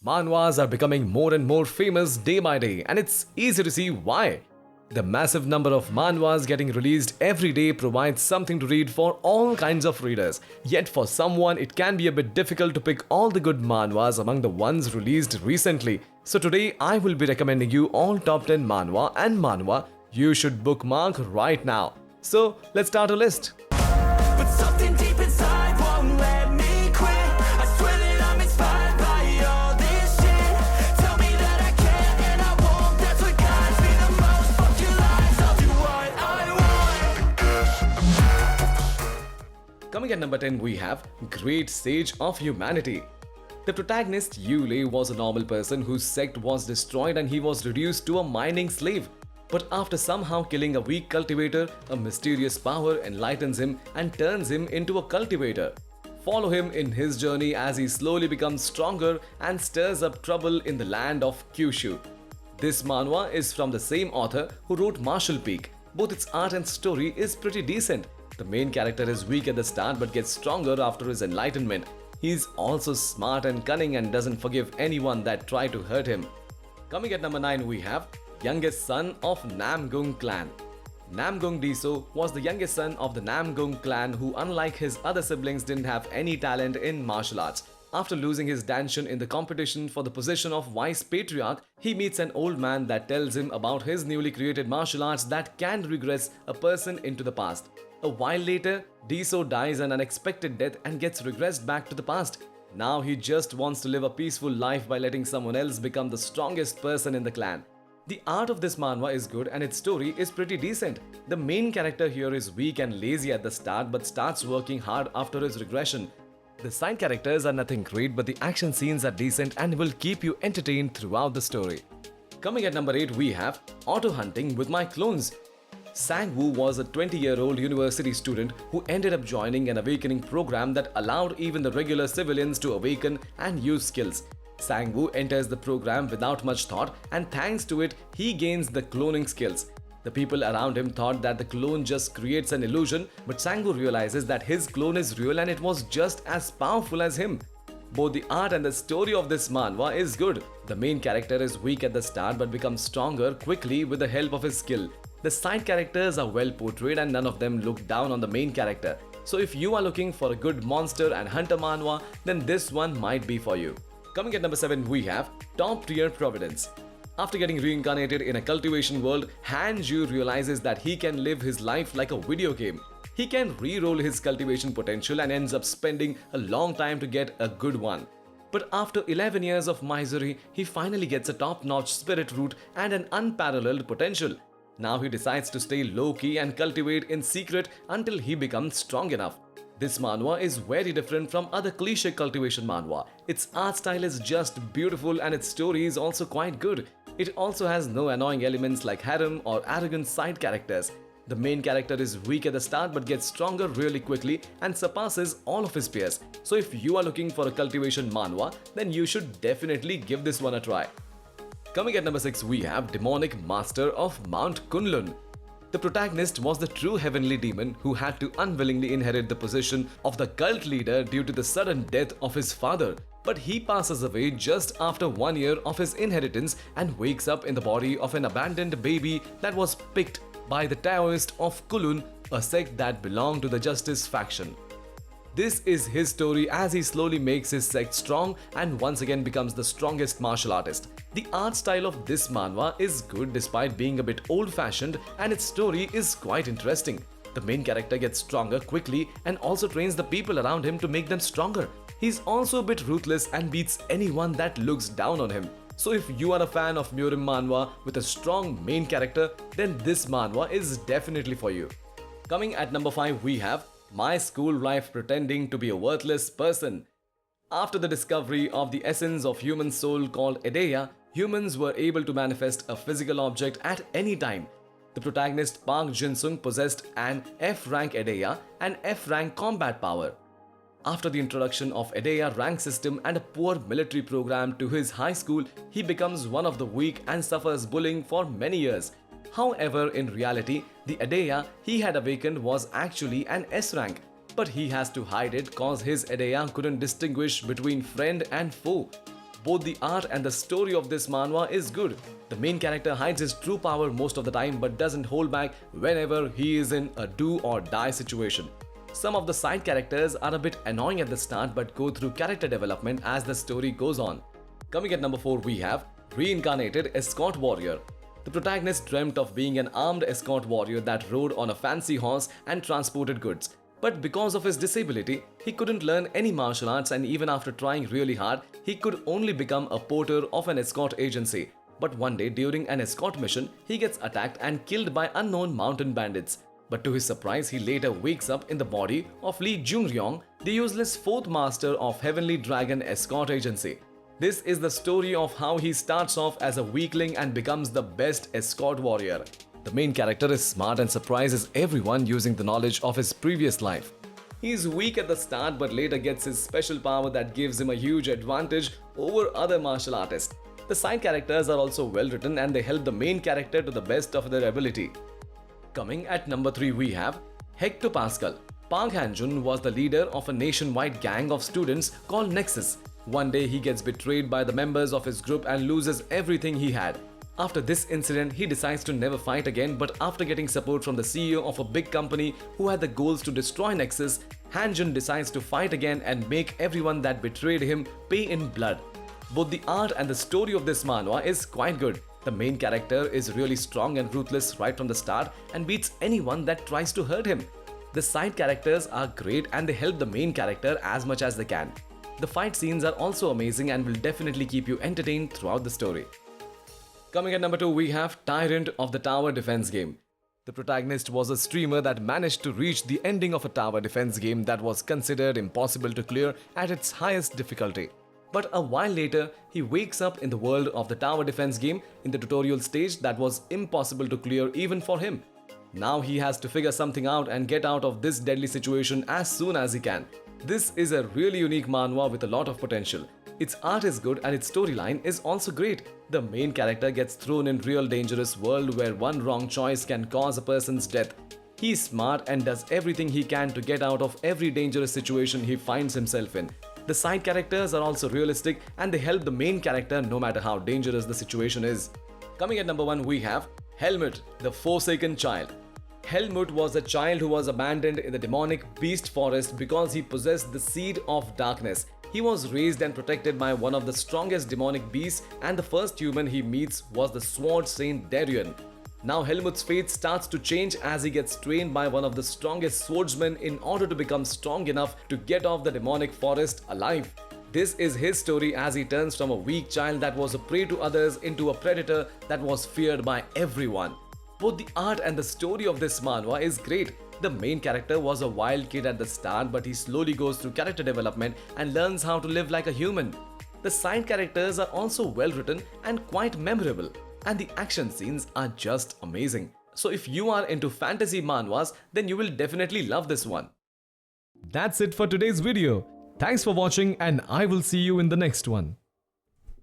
Manhwas are becoming more and more famous day by day, and it's easy to see why. The massive number of manhwas getting released every day provides something to read for all kinds of readers. Yet for someone, it can be a bit difficult to pick all the good manhwas among the ones released recently. So today, I will be recommending you all top 10 manhwa and manhwa you should bookmark right now. So let's start a list. But something deep inside won't let me quit. I swear that I'm inspired by all this shit. Tell me that I can and I won't. That's what guides me the most. Fuck your lies, I'll do what I want. Coming at number 10, we have Great Sage of Humanity. The protagonist Yule was a normal person whose sect was destroyed and he was reduced to a mining slave. But after somehow killing a weak cultivator, a mysterious power enlightens him and turns him into a cultivator. Follow him in his journey as he slowly becomes stronger and stirs up trouble in the land of Kyushu. This manhwa is from the same author who wrote Marshall Peak. Both its art and story is pretty decent. The main character is weak at the start but gets stronger after his enlightenment. He's also smart and cunning and doesn't forgive anyone that try to hurt him. Coming at number 9, we have youngest son of Namgung clan. Namgung Diso was the youngest son of the Namgung clan who, unlike his other siblings, didn't have any talent in martial arts. After losing his danshan in the competition for the position of vice patriarch, he meets an old man that tells him about his newly created martial arts that can regress a person into the past. A while later, Diso dies an unexpected death and gets regressed back to the past. Now he just wants to live a peaceful life by letting someone else become the strongest person in the clan. The art of this manhwa is good and its story is pretty decent. The main character here is weak and lazy at the start but starts working hard after his regression. The side characters are nothing great but the action scenes are decent and will keep you entertained throughout the story. Coming at number 8, we have Auto Hunting with My Clones. Sang-woo was a 20-year-old university student who ended up joining an awakening program that allowed even the regular civilians to awaken and use skills. Sang-woo enters the program without much thought and thanks to it, he gains the cloning skills. The people around him thought that the clone just creates an illusion, but Sang-woo realizes that his clone is real and it was just as powerful as him. Both the art and the story of this manhwa is good. The main character is weak at the start but becomes stronger quickly with the help of his skill. The side characters are well portrayed and none of them look down on the main character. So if you are looking for a good monster and hunter manhwa, then this one might be for you. Coming at number 7, we have Top Rear Providence. After getting reincarnated in a cultivation world, Hanju realizes that he can live his life like a video game. He can re-roll his cultivation potential and ends up spending a long time to get a good one. But after 11 years of misery, he finally gets a top-notch spirit root and an unparalleled potential. Now he decides to stay low-key and cultivate in secret until he becomes strong enough. This manhwa is very different from other cliché cultivation manhwa. Its art style is just beautiful and its story is also quite good. It also has no annoying elements like harem or arrogant side characters. The main character is weak at the start but gets stronger really quickly and surpasses all of his peers. So if you are looking for a cultivation manhwa, then you should definitely give this one a try. Coming at number 6, we have Demonic Master of Mount Kunlun. The protagonist was the true heavenly demon who had to unwillingly inherit the position of the cult leader due to the sudden death of his father. But he passes away just after 1 year of his inheritance and wakes up in the body of an abandoned baby that was picked by the Taoist of Kunlun, a sect that belonged to the Justice faction. This is his story as he slowly makes his sect strong and once again becomes the strongest martial artist. The art style of this manhwa is good despite being a bit old-fashioned and its story is quite interesting. The main character gets stronger quickly and also trains the people around him to make them stronger. He's also a bit ruthless and beats anyone that looks down on him. So if you are a fan of Murim manhwa with a strong main character, then this manhwa is definitely for you. Coming at number 5, we have My School Life Pretending to be a Worthless Person. After the discovery of the essence of human soul called Edeya, humans were able to manifest a physical object at any time. The protagonist Park Jin-sung possessed an F-rank Edeya and F-rank combat power. After the introduction of Edeya rank system and a poor military program to his high school, he becomes one of the weak and suffers bullying for many years. However, in reality, the Edeya he had awakened was actually an S rank, but he has to hide it cause his Edeya couldn't distinguish between friend and foe. Both the art and the story of this manhwa is good. The main character hides his true power most of the time but doesn't hold back whenever he is in a do or die situation. Some of the side characters are a bit annoying at the start but go through character development as the story goes on. Coming at number 4, we have Reincarnated Escort Warrior. The protagonist dreamt of being an armed escort warrior that rode on a fancy horse and transported goods. But because of his disability, he couldn't learn any martial arts, and even after trying really hard, he could only become a porter of an escort agency. But one day during an escort mission, he gets attacked and killed by unknown mountain bandits. But to his surprise, he later wakes up in the body of Lee Jung-ryong, the useless fourth master of Heavenly Dragon Escort Agency. This is the story of how he starts off as a weakling and becomes the best escort warrior. The main character is smart and surprises everyone using the knowledge of his previous life. He is weak at the start but later gets his special power that gives him a huge advantage over other martial artists. The side characters are also well written and they help the main character to the best of their ability. Coming at number 3, we have Hectopascal. Park Han-jun was the leader of a nationwide gang of students called Nexus. One day he gets betrayed by the members of his group and loses everything he had. After this incident, he decides to never fight again, but after getting support from the CEO of a big company who had the goals to destroy Nexus, Han-jun decides to fight again and make everyone that betrayed him pay in blood. Both the art and the story of this manhwa is quite good. The main character is really strong and ruthless right from the start and beats anyone that tries to hurt him. The side characters are great and they help the main character as much as they can. The fight scenes are also amazing and will definitely keep you entertained throughout the story. Coming at number 2, we have Tyrant of the tower defense game. The protagonist was a streamer that managed to reach the ending of a tower defense game that was considered impossible to clear at its highest difficulty. But a while later, he wakes up in the world of the tower defense game in the tutorial stage that was impossible to clear even for him. Now he has to figure something out and get out of this deadly situation as soon as he can. This is a really unique manhwa with a lot of potential. Its art is good and its storyline is also great. The main character gets thrown in real dangerous world where one wrong choice can cause a person's death. He is smart and does everything he can to get out of every dangerous situation he finds himself in. The side characters are also realistic and they help the main character no matter how dangerous the situation is. Coming at number 1, we have Helmut, the Forsaken Child. Helmut was a child who was abandoned in the demonic beast forest because he possessed the seed of darkness. He was raised and protected by one of the strongest demonic beasts, and the first human he meets was the sword saint Darien. Now Helmut's fate starts to change as he gets trained by one of the strongest swordsmen in order to become strong enough to get off the demonic forest alive. This is his story as he turns from a weak child that was a prey to others into a predator that was feared by everyone. Both the art and the story of this manhwa is great. The main character was a wild kid at the start, but he slowly goes through character development and learns how to live like a human. The side characters are also well written and quite memorable, and the action scenes are just amazing. So if you are into fantasy manhwas, then you will definitely love this one. That's it for today's video. Thanks for watching and I will see you in the next one.